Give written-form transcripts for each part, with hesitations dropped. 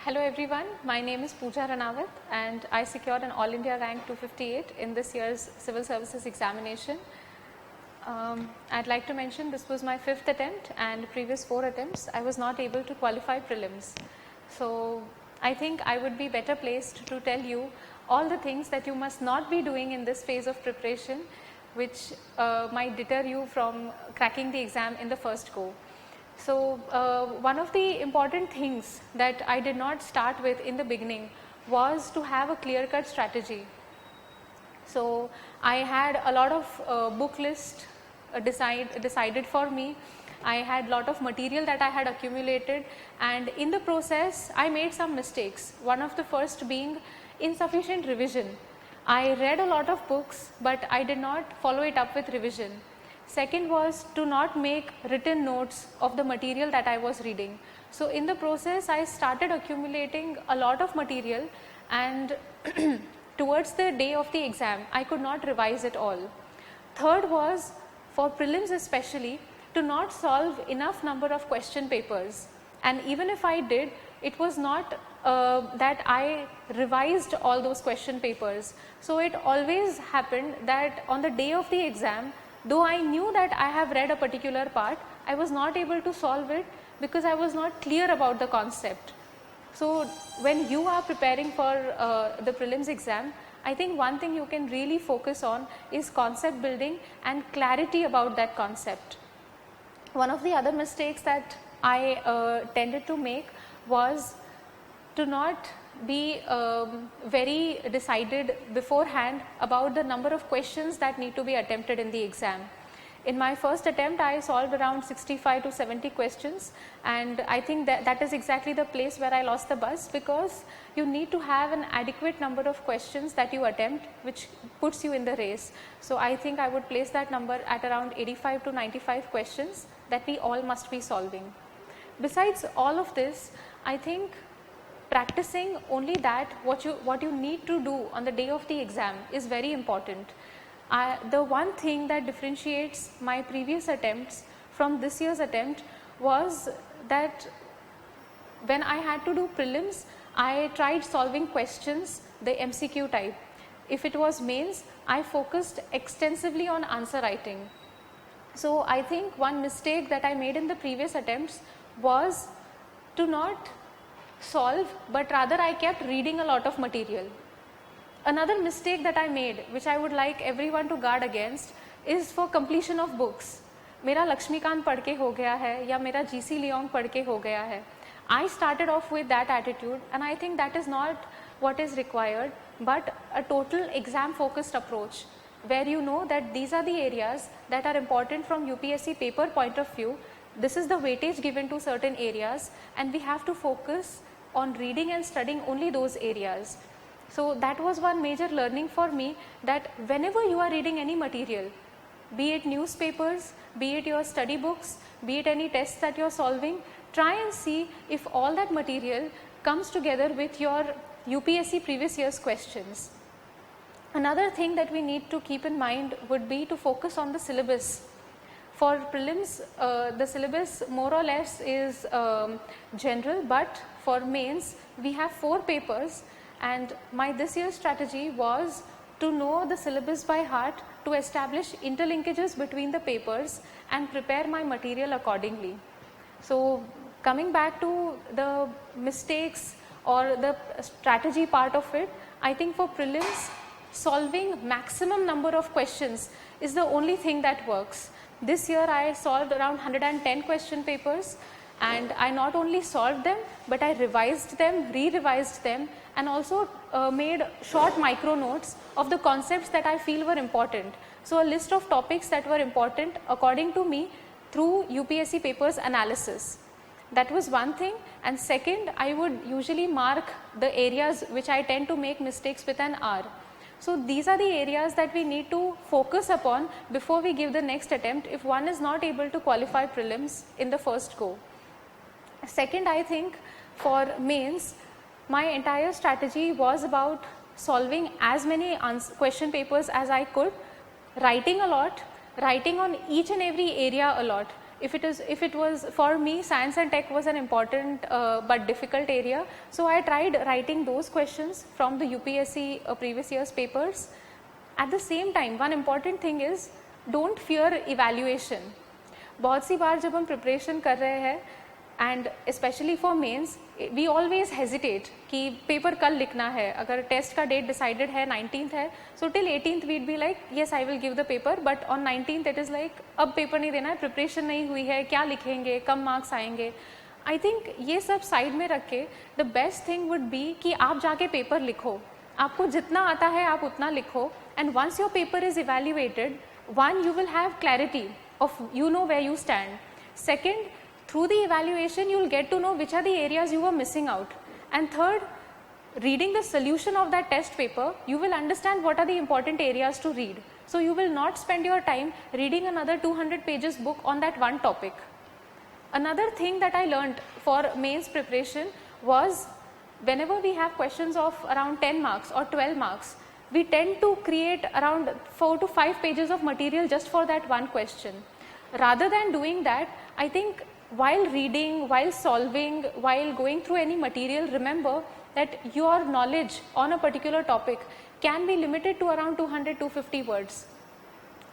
Hello everyone, my name is Pooja Ranawat and I secured an All India rank 258 in this year's Civil Services examination. I'd like to mention this was my 5th attempt and previous 4 attempts I was not able to qualify prelims. So I think I would be better placed to tell you all the things that you must not be doing in this phase of preparation which might deter you from cracking the exam in the first go. So one of the important things that I did not start with in the beginning was to have a clear-cut strategy. So I had a lot of book list decided for me. I had lot of material that I had accumulated, and in the process I made some mistakes. One of the first being insufficient revision. I read a lot of books, but I did not follow it up with revision. Second was to not make written notes of the material that I was reading. So in the process I started accumulating a lot of material, and towards the day of the exam I could not revise it all. Third was, for prelims especially, to not solve enough number of question papers, and even if I did, it was not that I revised all those question papers. So it always happened that on the day of the exam, though I knew that I have read a particular part, I was not able to solve it because I was not clear about the concept. So when you are preparing for the prelims exam, I think one thing you can really focus on is concept building and clarity about that concept. One of the other mistakes that I tended to make was to not be very decided beforehand about the number of questions that need to be attempted in the exam. In my first attempt I solved around 65 to 70 questions, and I think that is exactly the place where I lost the bus, because you need to have an adequate number of questions that you attempt which puts you in the race. So I think I would place that number at around 85 to 95 questions that we all must be solving. Besides all of this, I think practicing only that what you need to do on the day of the exam is very important. The one thing that differentiates my previous attempts from this year's attempt was that when I had to do prelims, I tried solving questions the MCQ type. If it was mains, I focused extensively on answer writing. So I think one mistake that I made in the previous attempts was to not solve, but rather I kept reading a lot of material. Another mistake that I made, which I would like everyone to guard against, is for completion of books. मेरा लक्ष्मीकांत पढ़ के हो गया है या मेरा GC Leong पढ़ के हो गया है. I started off with that attitude, and I think that is not what is required, but a total exam focused approach, where you know that these are the areas that are important from UPSC paper point of view. This is the weightage given to certain areas, and we have to focus on reading and studying only those areas. So that was one major learning for me, that whenever you are reading any material, be it newspapers, be it your study books, be it any tests that you are solving, try and see if all that material comes together with your UPSC previous year's questions. Another thing that we need to keep in mind would be to focus on the syllabus. For prelims, the syllabus more or less is general, but for mains we have 4 papers, and my this year's strategy was to know the syllabus by heart, to establish interlinkages between the papers and prepare my material accordingly. So coming back to the mistakes or the strategy part of it, I think for prelims, solving maximum number of questions is the only thing that works. This year I solved around 110 question papers, and I not only solved them, but I revised them, re-revised them, and also made short micro notes of the concepts that I feel were important. So a list of topics that were important according to me through UPSC papers analysis. That was one thing. And second, I would usually mark the areas which I tend to make mistakes with an R. So these are the areas that we need to focus upon before we give the next attempt if one is not able to qualify prelims in the first go. Second, I think for mains, my entire strategy was about solving as many question papers as I could, writing a lot, writing on each and every area a lot. if it was for me, science and tech was an important but difficult area. So I tried writing those questions from the UPSC previous year's papers. At the same time, one important thing is don't fear evaluation. बहुत सी बार जब हम preparation कर रहे हैं and specially for mains we always hesitate कि paper कल लिखना है, अगर टेस्ट का डेट डिसाइडेड है 19th है, so till 18th weed be like yes I will give the paper, but on 19th it is like अब पेपर नहीं देना है, प्रिपरेशन नहीं हुई है, क्या लिखेंगे, कम मार्क्स आएंगे. आई थिंक ये सब साइड में रख के the best thing would be कि आप जाके पेपर लिखो, आपको जितना आता है आप उतना लिखो, and once your paper is evaluated, one you will have clarity of you know where you stand. Second, through the evaluation you will get to know which are the areas you were missing out. And third, reading the solution of that test paper, you will understand what are the important areas to read. So you will not spend your time reading another 200 pages book on that one topic. Another thing that I learned for mains preparation was whenever we have questions of around 10 marks or 12 marks, we tend to create around 4 to 5 pages of material just for that one question. Rather than doing that, I think while reading, while solving, while going through any material, remember that your knowledge on a particular topic can be limited to around 200-250 words.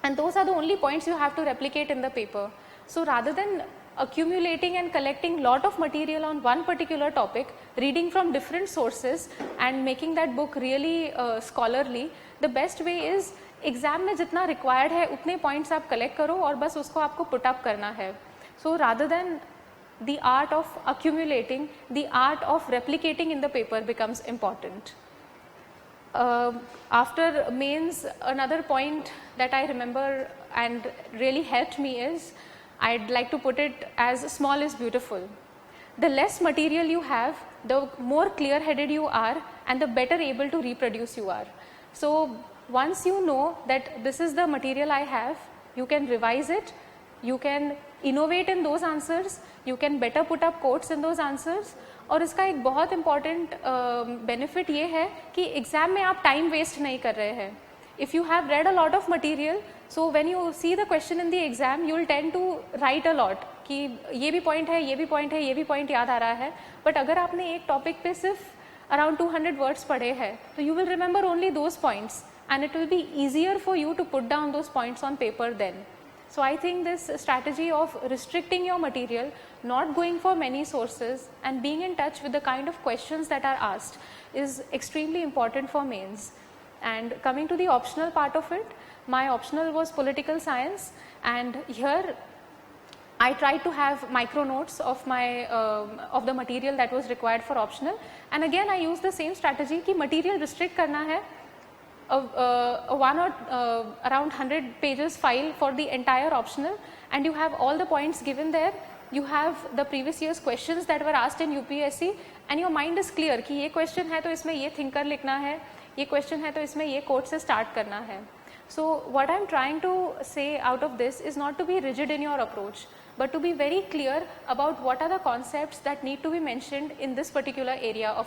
And those are the only points you have to replicate in the paper. So rather than accumulating and collecting lot of material on one particular topic, reading from different sources and making that book really scholarly, the best way is exam में जितना required है उतने points आप collect करो और बस उसको आपको पुट अप करना है. So rather than the art of accumulating, the art of replicating in the paper becomes important. After mains, another point that I remember and really helped me is, I'd like to put it as small is beautiful. The less material you have, the more clear headed you are and the better able to reproduce you are. So once you know that this is the material I have, you can revise it, you can innovate in those answers, you can better put up quotes in those answers. और इसका एक बहुत important benefit ये है कि exam में आप time waste नहीं कर रहे हैं. If you have read a lot of material, so when you see the question in the exam you will tend to write a lot कि ये भी पॉइंट है, ये भी पॉइंट है, ये भी पॉइंट याद आ रहा है. बट अगर आपने एक टॉपिक पे सिर्फ अराउंड 200 वर्ड्स पढ़े हैं, तो you will remember only those points and it will be easier for you to put down those points on paper then. So I think this strategy of restricting your material, not going for many sources and being in touch with the kind of questions that are asked is extremely important for mains. And coming to the optional part of it, my optional was political science, and here I tried to have micro notes of my of the material that was required for optional, and again I used the same strategy कि material restrict करना है. One or around 100 pages file for the entire optional, and you have all the points given there. You have the previous year's questions that were asked in UPSC, and your mind is clear कि ये question है तो इसमें ये thinker लिखना है, ये question है तो इसमें ये quote से start करना है. So what I'm trying to say out of this is not to be rigid in your approach, but to be very clear about what are the concepts that need to be mentioned in this particular area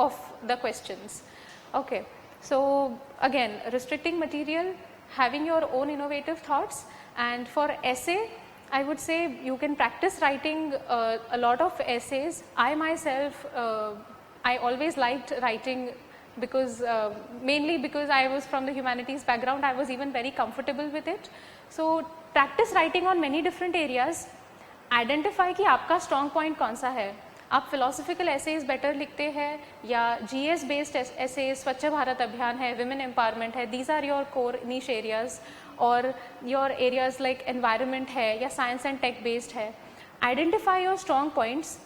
of the questions. Okay. So again, restricting material, having your own innovative thoughts, and for essay, I would say you can practice writing a lot of essays. I myself, I always liked writing because mainly because I was from the humanities background, I was even very comfortable with it. So practice writing on many different areas. Identify कि आपका strong point कौन सा है. आप philosophical essays better लिखते हैं या GS based essays, स्वच्छ भारत अभियान है, विमेन एम्पावरमेंट है, these are your core niche areas, और योर एरियाज लाइक एनवायरनमेंट है या साइंस एंड टेक बेस्ड है. Identify your strong points,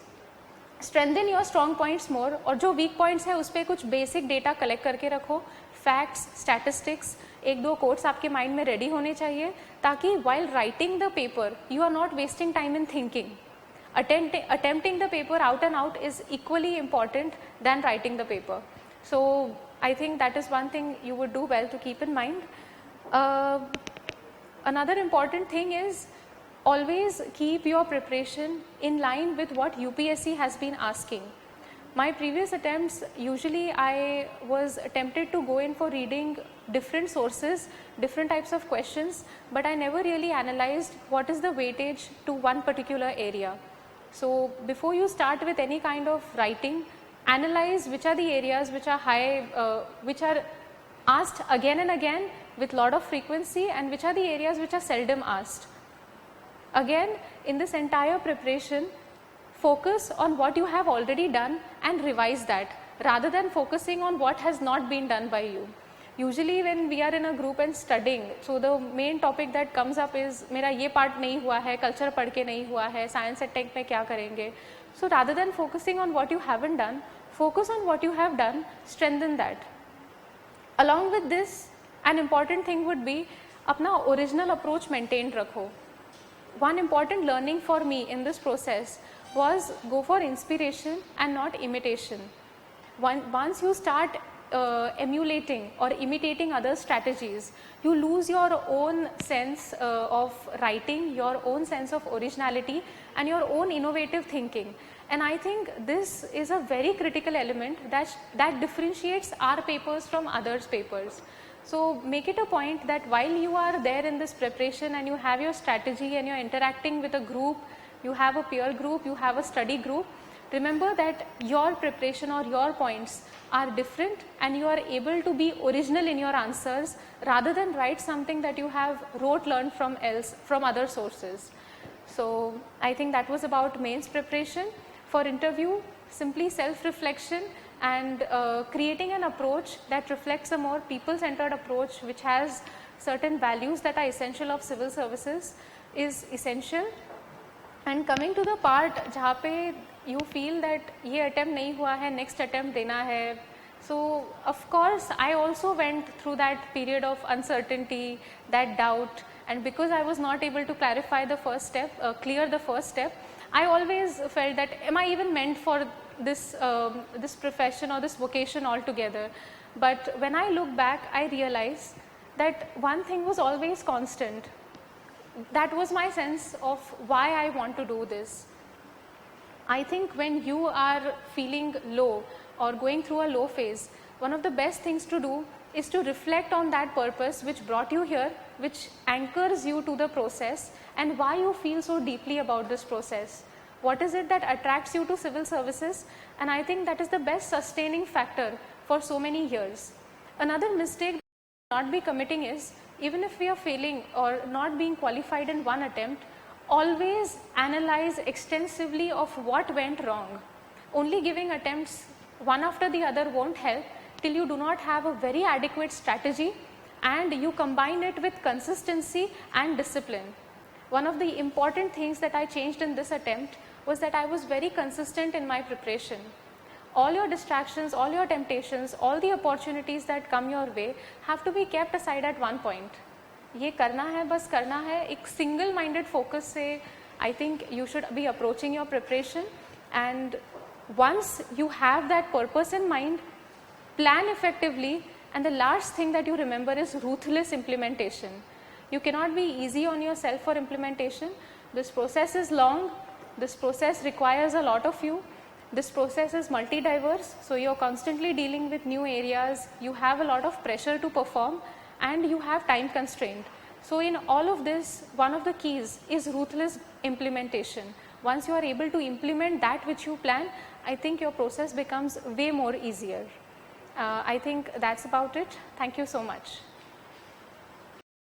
strengthen your strong points more, और जो वीक पॉइंट्स है उस पर कुछ बेसिक डेटा कलेक्ट करके रखो. फैक्ट्स, स्टैटिस्टिक्स, एक दो कोट्स आपके माइंड में रेडी होने चाहिए ताकि while writing the paper you are not wasting time in thinking. Attempting the paper out and out is equally important than writing the paper. So I think that is one thing you would do well to keep in mind. Another important thing is always keep your preparation in line with what UPSC has been asking. My previous attempts, usually I was tempted to go in for reading different sources, different types of questions, but I never really analyzed what is the weightage to one particular area. So before you start with any kind of writing, analyze which are the areas which are high, which are asked again and again with lot of frequency, and which are the areas which are seldom asked. Again, in this entire preparation, focus on what you have already done and revise that, rather than focusing on what has not been done by you. Usually when we are in a group and studying, so the main topic that comes up is मेरा ये part नहीं हुआ है, culture पढ़ के नहीं हुआ है, science and tech में क्या करेंगे. So rather than focusing on what you haven't done, focus on what you have done, strengthen that. Along with this, an important thing would be अपना original approach maintained रखो. One important learning for me in this process was go for inspiration and not imitation. Once you start emulating or imitating other strategies, you lose your own sense of writing, your own sense of originality and your own innovative thinking. And I think this is a very critical element that differentiates our papers from others' papers. So make it a point that while you are there in this preparation and you have your strategy and you are interacting with a group, you have a peer group, you have a study group, remember that your preparation or your points are different and you are able to be original in your answers rather than write something that you have learned from other sources. So I think that was about mains preparation. For interview, simply self-reflection and creating an approach that reflects a more people-centered approach which has certain values that are essential of civil services is essential. And coming to the part जहाँ पे you feel that ये attempt नहीं हुआ है, next attempt देना है. So of course I also went through that period of uncertainty, that doubt, and because I was not able to clarify the first step, clear the first step, I always felt that am I even meant for this this profession or this vocation altogether. But when I look back, I realize that one thing was always constant. That was my sense of why I want to do this. I think when you are feeling low or going through a low phase, one of the best things to do is to reflect on that purpose which brought you here, which anchors you to the process, and why you feel so deeply about this process. What is it that attracts you to civil services? And I think that is the best sustaining factor for so many years. Another mistake not be committing is, even if we are failing or not being qualified in one attempt, always analyze extensively of what went wrong. Only giving attempts one after the other won't help till you do not have a very adequate strategy and you combine it with consistency and discipline. One of the important things that I changed in this attempt was that I was very consistent in my preparation. All your distractions, all your temptations, all the opportunities that come your way have to be kept aside at one point. ये करना है, बस करना है, एक single minded focus से I think you should be approaching your preparation, and once you have that purpose in mind, plan effectively, and the last thing that you remember is ruthless implementation. You cannot be easy on yourself for implementation. This process is long, this process requires a lot of you. This process is multi-diverse, so you're constantly dealing with new areas, you have a lot of pressure to perform, and you have time constraint. So in all of this, one of the keys is ruthless implementation. Once you are able to implement that which you plan, I think your process becomes way more easier. I think that's about it. Thank you so much.